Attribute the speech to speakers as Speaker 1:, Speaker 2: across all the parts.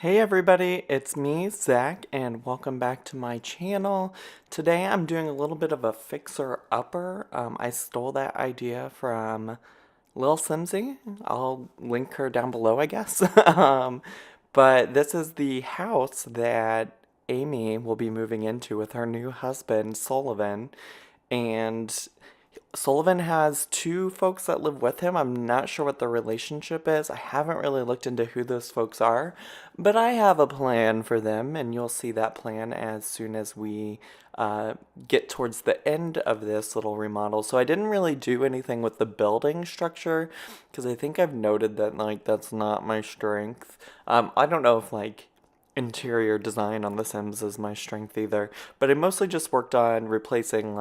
Speaker 1: Hey everybody, it's me, Zach, and welcome back to my channel. Today I'm doing a little bit of a fixer-upper. I stole that idea from Lil Simsy. I'll link her down below, I guess. But this is the house that Amy will be moving into with her new husband, Sullivan. And Sullivan has two folks that live with him. I'm not sure what the relationship is. I haven't really looked into who those folks are, but I have a plan for them, and you'll see that plan as soon as we get towards the end of this little remodel. So I didn't really do anything with the building structure because I think I've noted that that's not my strength. I don't know if interior design on The Sims is my strength either, but I mostly just worked on replacing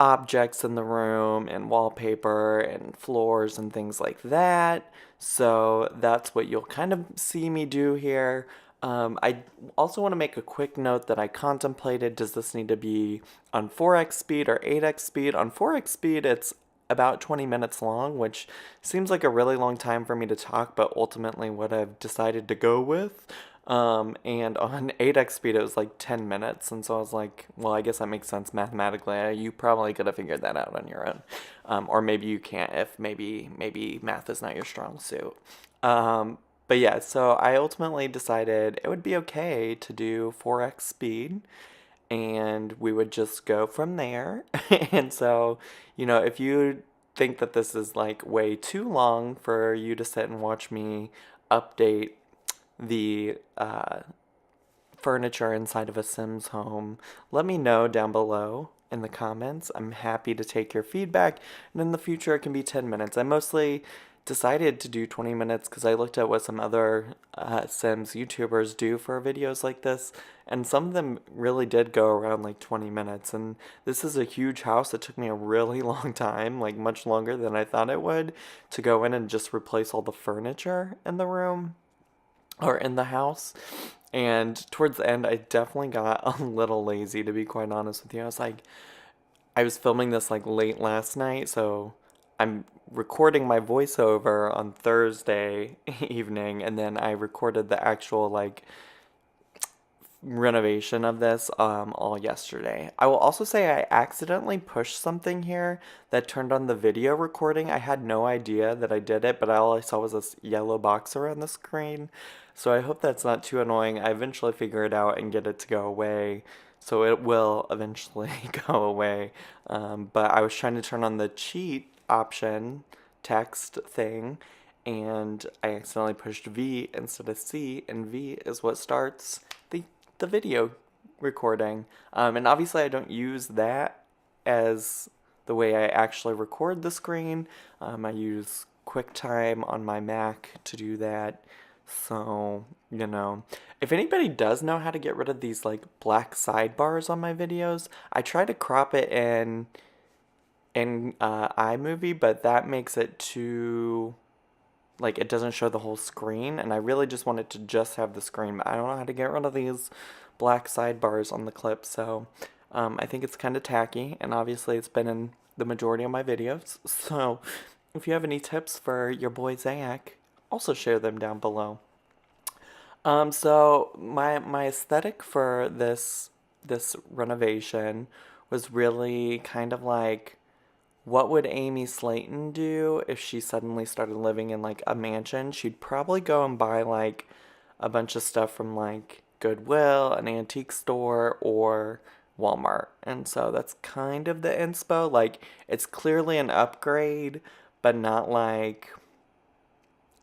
Speaker 1: objects in the room and wallpaper and floors and things like that. So that's what you'll kind of see me do here. I also want to make a quick note that I contemplated, does this need to be on 4x speed or 8x speed? On 4x speed, it's about 20 minutes long, which seems like a really long time for me to talk, but ultimately what I've decided to go with. And on 8x speed, it was like 10 minutes. And so I was like, well, I guess that makes sense mathematically. You probably could have figured that out on your own. Or maybe you can't if maybe math is not your strong suit. But yeah, so I ultimately decided it would be okay to do 4x speed and we would just go from there. And so, if you think that this is like way too long for you to sit and watch me update the furniture inside of a Sims home, let me know down below in the comments. I'm happy to take your feedback, and in the future it can be 10 minutes. I mostly decided to do 20 minutes because I looked at what some other Sims YouTubers do for videos like this, and some of them really did go around like 20 minutes. And this is a huge house. It took me a really long time, like much longer than I thought it would, to go in and just replace all the furniture in the room or in the house. And towards the end, I definitely got a little lazy, to be quite honest with you. I was filming this like late last night, so I'm recording my voiceover on Thursday evening, and then I recorded the actual renovation of this all yesterday. I will also say I accidentally pushed something here that turned on the video recording. I had no idea that I did it, but all I saw was this yellow box around the screen. So I hope that's not too annoying. I eventually figure it out and get it to go away. So it will eventually go away. But I was trying to turn on the cheat option text thing, and I accidentally pushed V instead of C, and V is what starts the video recording. And obviously I don't use that as the way I actually record the screen. I use QuickTime on my Mac to do that. So, if anybody does know how to get rid of these like black sidebars on my videos, I try to crop it in iMovie, but that makes it too it doesn't show the whole screen, and I really just wanted to just have the screen, but I don't know how to get rid of these black sidebars on the clip. So I think it's kind of tacky, and obviously it's been in the majority of my videos. So if you have any tips for your boy Zach, also share them down below. So my aesthetic for this renovation was really kind of like, what would Amy Slaton do if she suddenly started living in like a mansion? She'd probably go and buy like a bunch of stuff from like Goodwill, an antique store, or Walmart. And so that's kind of the inspo. Like, it's clearly an upgrade, but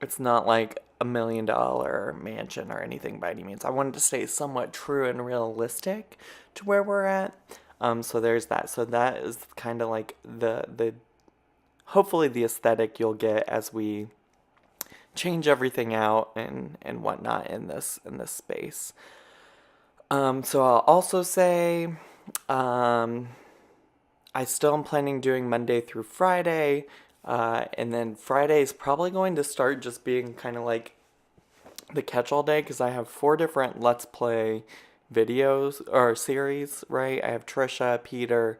Speaker 1: it's not like $1 million mansion or anything by any means. I wanted to stay somewhat true and realistic to where we're at. So there's that. So that is kind of like the hopefully the aesthetic you'll get as we change everything out and whatnot in this space. So I'll also say, I still am planning doing Monday through Friday, and then Friday is probably going to start just being kind of like the catch-all day, because I have 4 different Let's Play videos or series, right? I have Trisha, Peter,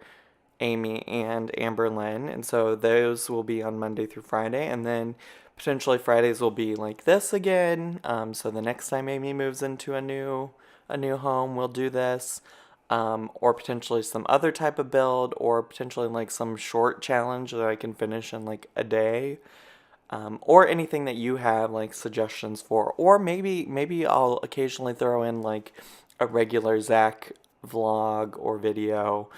Speaker 1: Amy, and Amber Lynn, and so those will be on Monday through Friday, and then Potentially Fridays will be like this again. So the next time Amy moves into a new home, we'll do this. Or potentially some other type of build, or potentially like some short challenge that I can finish in like a day. Or anything that you have like suggestions for, or maybe I'll occasionally throw in like a regular Zach vlog or video,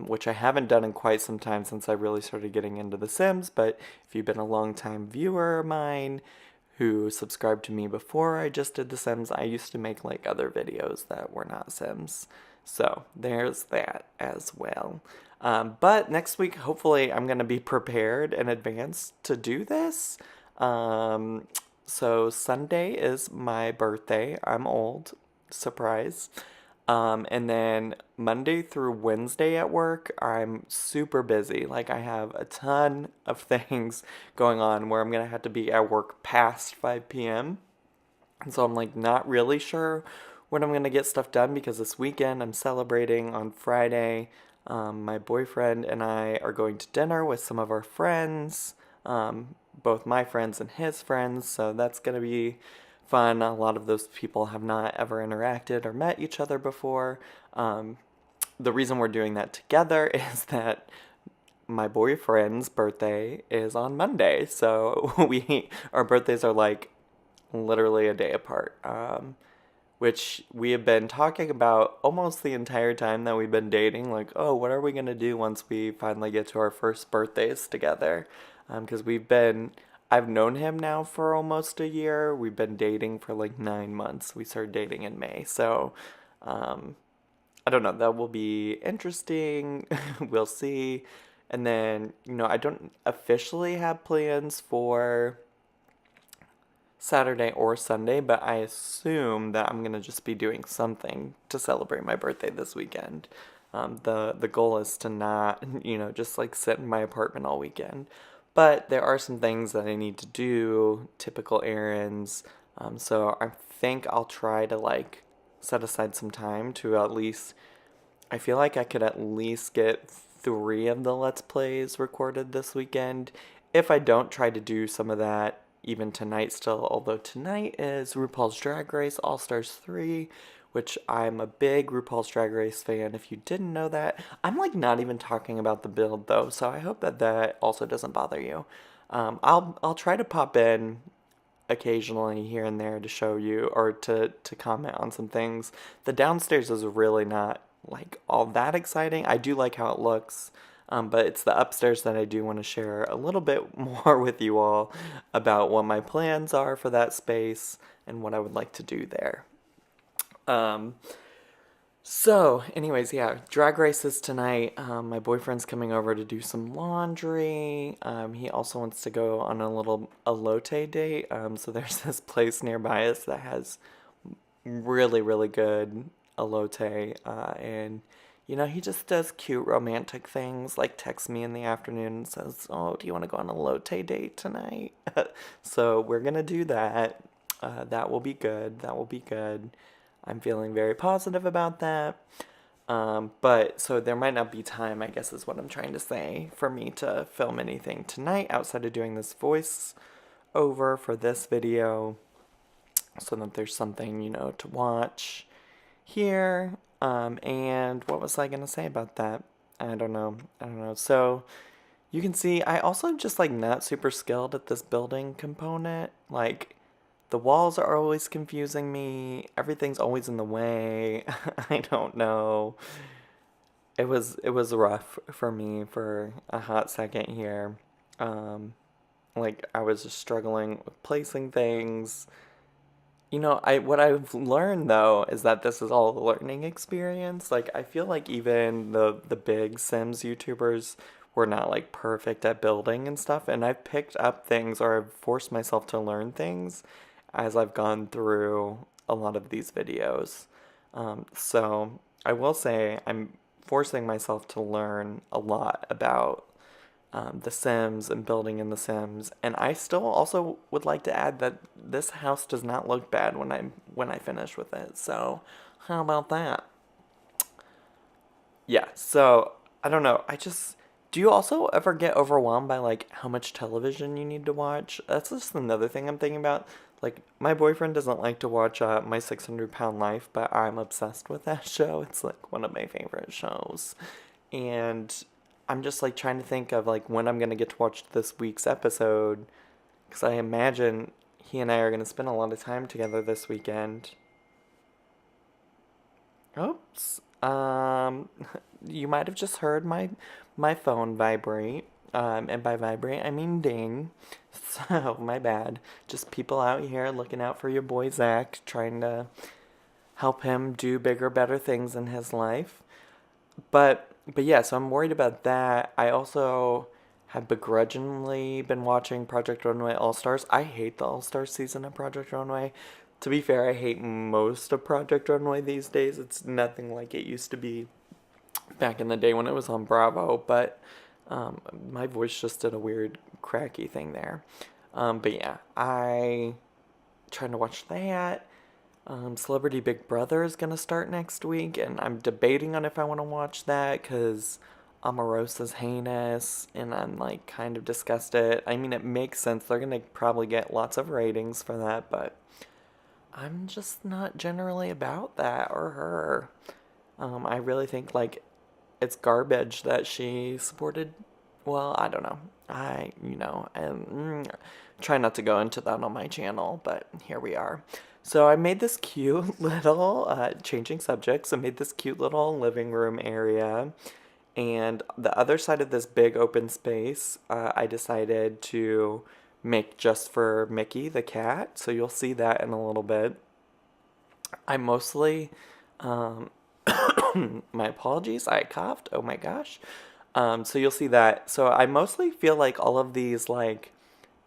Speaker 1: which I haven't done in quite some time since I really started getting into The Sims. But if you've been a long time viewer of mine who subscribed to me before I just did The Sims, I used to make like other videos that were not Sims. So there's that as well. But next week, hopefully, I'm going to be prepared in advance to do this. Um, so Sunday is my birthday. I'm old. Surprise. And then Monday through Wednesday at work, I'm super busy. Like, I have a ton of things going on where I'm going to have to be at work past 5 p.m. And so I'm like not really sure when I'm gonna get stuff done because this weekend I'm celebrating on Friday. My boyfriend and I are going to dinner with some of our friends, both my friends and his friends, so that's gonna be fun. A lot of those people have not ever interacted or met each other before. The reason we're doing that together is that my boyfriend's birthday is on Monday, so we our birthdays are like literally a day apart, which we have been talking about almost the entire time that we've been dating. Like, oh, what are we going to do once we finally get to our first birthdays together? Because I've known him now for almost a year. We've been dating for like 9 months. We started dating in May. So, um, I don't know. That will be interesting. We'll see. And then, I don't officially have plans for Saturday or Sunday, but I assume that I'm gonna just be doing something to celebrate my birthday this weekend. The goal is to not, just like sit in my apartment all weekend. But there are some things that I need to do, typical errands. So I think I'll try to like set aside some time to at least, I feel like I could at least get 3 of the Let's Plays recorded this weekend. If I don't try to do some of that even tonight still, although tonight is RuPaul's Drag Race All Stars 3, which I'm a big RuPaul's Drag Race fan. If you didn't know that, I'm like not even talking about the build though, so I hope that that also doesn't bother you. I'll try to pop in occasionally here and there to show you or to comment on some things. The downstairs is really not like all that exciting. I do like how it looks. But it's the upstairs that I do want to share a little bit more with you all about what my plans are for that space and what I would like to do there. Um, so, anyways, yeah, drag races tonight. My boyfriend's coming over to do some laundry. He also wants to go on a little elote date. So there's this place nearby us that has really, really good elote. And he just does cute romantic things, like texts me in the afternoon and says, "Oh, do you want to go on a elote date tonight?" So we're gonna do that. That will be good. That will be good. I'm feeling very positive about that. But so there might not be time, I guess is what I'm trying to say, for me to film anything tonight outside of doing this voice over for this video so that there's something, to watch here. And what was I gonna say about that? I don't know. I don't know. So you can see I also just like not super skilled at this building component. Like the walls are always confusing me. Everything's always in the way. I don't know. It was rough for me for a hot second here. Like I was just struggling with placing things. What I've learned though is that this is all a learning experience. Like I feel like even the big Sims YouTubers were not like perfect at building and stuff, and I've picked up things or I've forced myself to learn things as I've gone through a lot of these videos. So I will say I'm forcing myself to learn a lot about The Sims and building in The Sims. And I still also would like to add that this house does not look bad when I finish with it. So how about that? Yeah. So I don't know. Do Do you also ever get overwhelmed by like how much television you need to watch? That's just another thing I'm thinking about. Like my boyfriend doesn't like to watch My 600 Pound Life, but I'm obsessed with that show. It's like one of my favorite shows. And I'm just like trying to think of like when I'm gonna get to watch this week's episode because I imagine he and I are gonna spend a lot of time together this weekend. Oops. You might have just heard my phone vibrate. And by vibrate, I mean ding. So, my bad. Just people out here looking out for your boy Zach, trying to help him do bigger, better things in his life. But yeah, so I'm worried about that. I also have begrudgingly been watching Project Runway All Stars. I hate the All Stars season of Project Runway. To be fair, I hate most of Project Runway these days. It's nothing like it used to be back in the day when it was on Bravo, but my voice just did a weird cracky thing there. But yeah, I trying to watch that. Celebrity Big Brother is gonna start next week, and I'm debating on if I want to watch that because Omarosa's heinous, and I'm like kind of disgusted. I mean, it makes sense. They're gonna probably get lots of ratings for that, but I'm just not generally about that or her. I really think like it's garbage that she supported. Well, I don't know. And try not to go into that on my channel, but here we are. So I made this cute little, changing subjects, I made this cute little living room area. And the other side of this big open space, I decided to make just for Mickey the cat. So you'll see that in a little bit. I mostly, um, my apologies, I coughed. Oh my gosh. So you'll see that. So I mostly feel like all of these like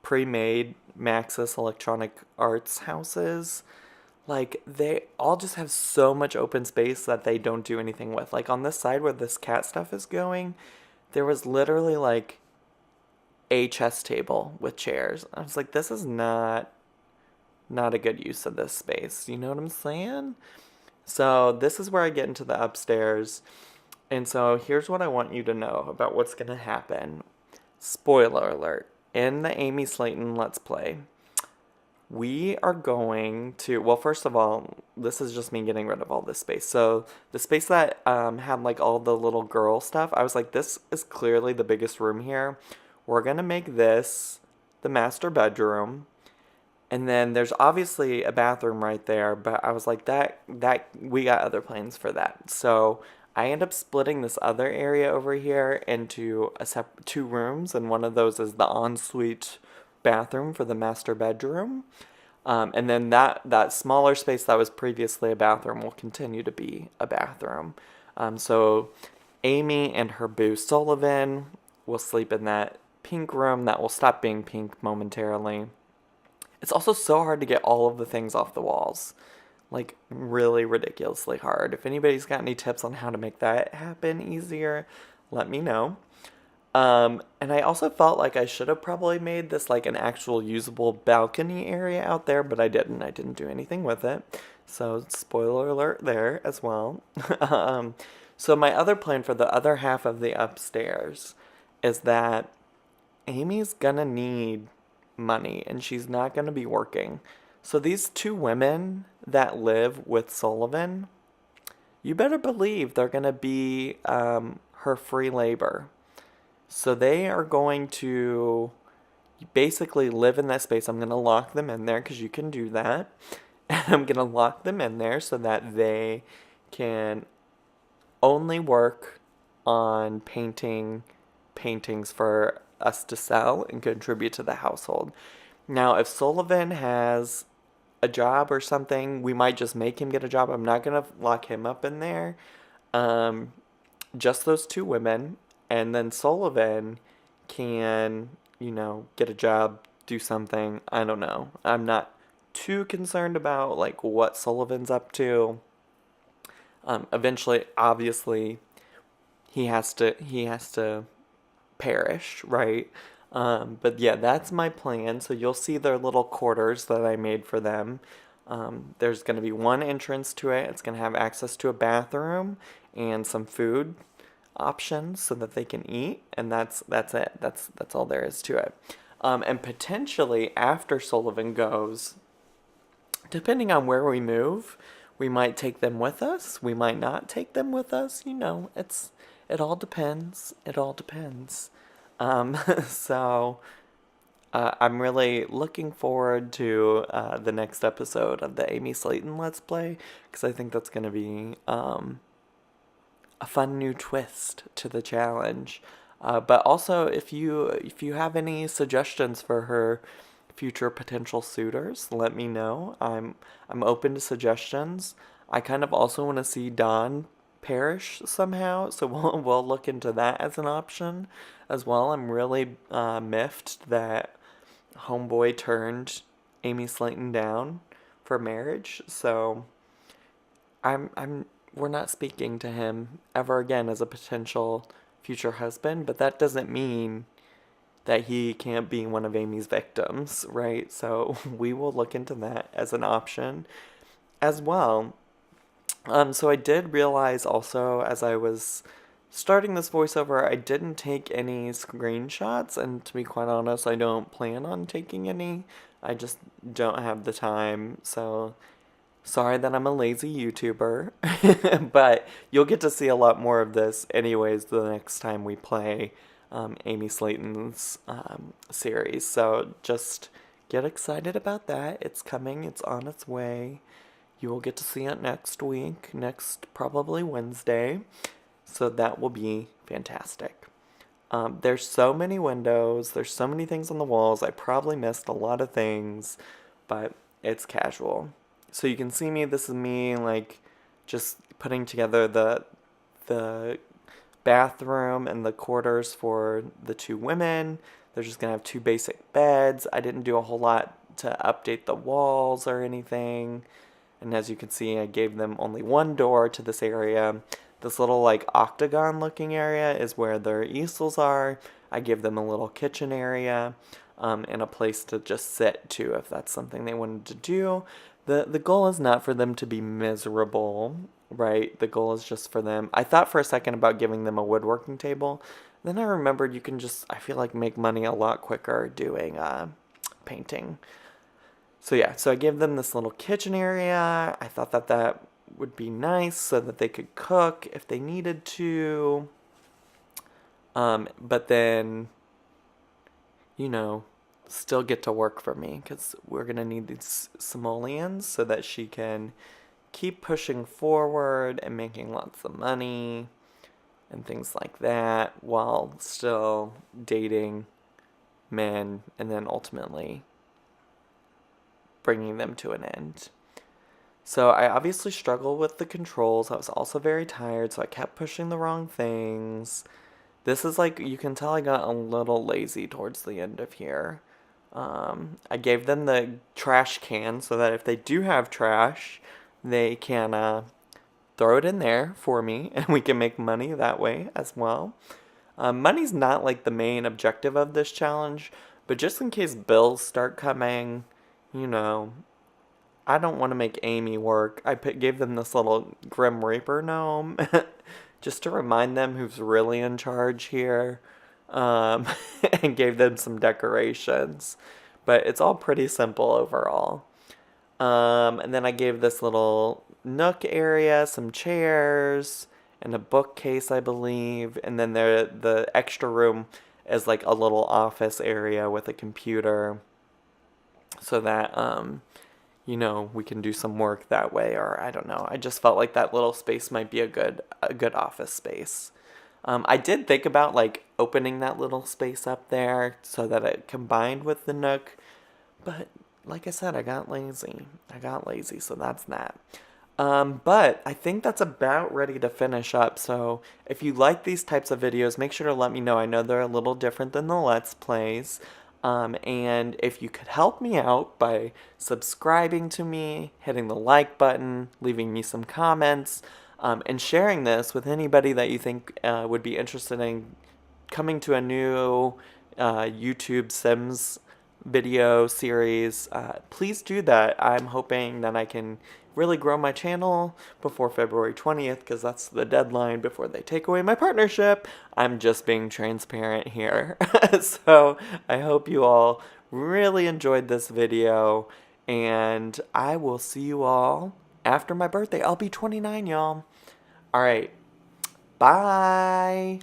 Speaker 1: pre-made Maxis Electronic Arts houses, like they all just have so much open space that they don't do anything with. Like on this side where this cat stuff is going, there was literally like a chess table with chairs. I was like, this is not a good use of this space. You know what I'm saying? So this is where I get into the upstairs. And so here's what I want you to know about what's going to happen. Spoiler alert. In the Amy Slaton Let's Play, we are going to, well, first of all, this is just me getting rid of all this space. So the space that had like all the little girl stuff, I was like, this is clearly the biggest room here. We're going to make this the master bedroom. And then there's obviously a bathroom right there, but I was like, that we got other plans for that. So I end up splitting this other area over here into two rooms, and one of those is the ensuite bathroom for the master bedroom. And then that smaller space that was previously a bathroom will continue to be a bathroom. So Amy and her boo Sullivan will sleep in that pink room that will stop being pink momentarily. It's also so hard to get all of the things off the walls. Like, really ridiculously hard. If anybody's got any tips on how to make that happen easier, let me know. And I also felt like I should have probably made this like an actual usable balcony area out there, but I didn't. I didn't do anything with it. So, spoiler alert there as well. So my other plan for the other half of the upstairs is that Amy's gonna need money and she's not gonna be working. So these two women that live with Sullivan, you better believe they're gonna be her free labor. So they are going to basically live in that space. I'm going to lock them in there because you can do that. And I'm going to lock them in there so that they can only work on painting paintings for us to sell and contribute to the household. Now, if Sullivan has a job or something, we might just make him get a job. I'm not going to lock him up in there. Just those two women. And then Sullivan can, get a job, do something. I don't know. I'm not too concerned about like what Sullivan's up to. Eventually, obviously, he has to perish, right? But yeah, that's my plan. So you'll see their little quarters that I made for them. There's going to be one entrance to it. It's going to have access to a bathroom and some food. options so that they can eat, and that's it. That's all there is to it. And potentially after Sullivan goes, depending on where we move, we might take them with us. We might not take them with us. It all depends. It all depends. So I'm really looking forward to the next episode of the Amy Slaton Let's Play, because I think that's going to be a fun new twist to the challenge. But also, if you have any suggestions for her future potential suitors, let me know. I'm open to suggestions. I kind of also want to see Dawn perish somehow, so we'll look into that as an option as well. I'm really miffed that Homeboy turned Amy Slaton down for marriage, so I'm we're not speaking to him ever again as a potential future husband, but that doesn't mean that he can't be one of Amy's victims, right? So we will look into that as an option as well. So I did realize also as I was starting this voiceover, I didn't take any screenshots, and to be quite honest, I don't plan on taking any. I just don't have the time, so sorry that I'm a lazy YouTuber, but you'll get to see a lot more of this anyways the next time we play Amy Slaton's series. So just get excited about that. It's coming, it's on its way. You will get to see it next week, next probably Wednesday. So that will be fantastic. There's so many windows, there's so many things on the walls. I probably missed a lot of things, but it's casual. So you can see me, this is me like just putting together the bathroom and the quarters for the two women. They're just gonna have two basic beds. I didn't do a whole lot to update the walls or anything. And as you can see, I gave them only one door to this area. This little like octagon looking area is where their easels are. I give them a little kitchen area and a place to just sit too if that's something they wanted to do. The goal is not for them to be miserable, right? The goal is just for them. I thought for a second about giving them a woodworking table. Then I remembered you can just, I feel like, make money a lot quicker doing painting. So yeah, so I gave them this little kitchen area. I thought that that would be nice so that they could cook if they needed to. But then, you know, still get to work for me because we're going to need these simoleons so that she can keep pushing forward and making lots of money and things like that while still dating men and then ultimately bringing them to an end. So I obviously struggled with the controls. I was also very tired, so I kept pushing the wrong things. This is like, you can tell I got a little lazy towards the end of here. I gave them the trash can so that if they do have trash, they can throw it in there for me and we can make money that way as well. Money's not like the main objective of this challenge, but just in case bills start coming, you know, I don't want to make Amy work. I gave them this little Grim Reaper gnome just to remind them who's really in charge here, and gave them some decorations. But it's all pretty simple overall. And then I gave this little nook area, some chairs, and a bookcase, I believe. And then the extra room is like a little office area with a computer so that you know, we can do some work that way, or I don't know. I just felt like that little space might be a good office space. I did think about like opening that little space up there so that it combined with the nook, but like I said, I got lazy. So that's that. But I think that's about ready to finish up. So if you like these types of videos, make sure to let me know. I know they're a little different than the Let's Plays. And if you could help me out by subscribing to me, hitting the like button, leaving me some comments, and sharing this with anybody that you think would be interested in coming to a new YouTube Sims video series, please do that. I'm hoping that I can really grow my channel before February 20th because that's the deadline before they take away my partnership. I'm just being transparent here. So I hope you all really enjoyed this video, and I will see you all after my birthday. I'll be 29, y'all. All right. Bye.